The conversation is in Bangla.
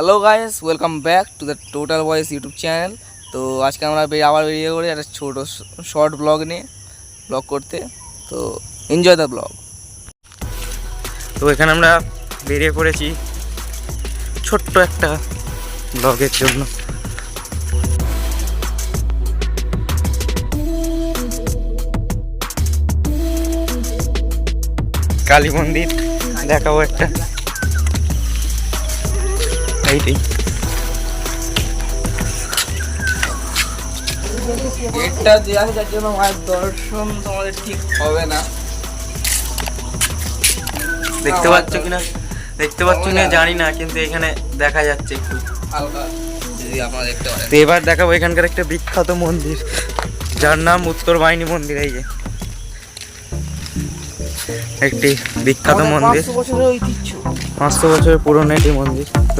Hello guys, welcome back to the total বয়েস ইউটিউব চ্যানেল। তো আজকে আমরা আবার বেরিয়ে পড়ি একটা ছোটো শর্ট ব্লগ নিয়ে ব্লগ করতে। তো এনজয় দ্য ব্লগ। তো এখানে আমরা বেরিয়ে পড়েছি ছোট্ট একটা ব্লগের জন্য। কালী মন্দির দেখাবো একটা, এইটাই গেটটা দেওয়া আছে, যার জন্য মায়ের দর্শন তোমাদের ঠিক হবে না। দেখতে পাচ্ছ কিনা জানি না, কিন্তু এখানে দেখা যাচ্ছে একটু হালকা, যদি আপনারা দেখতে পারেন। তো এবার দেখাবো এখানকার একটা বিখ্যাত মন্দির, যার নাম উত্তর বাহিনী মন্দির। এই যে একটি বিখ্যাত মন্দির, 500 বছরের ঐতিহ্য, 500 বছরের পুরনো একটি মন্দির। তো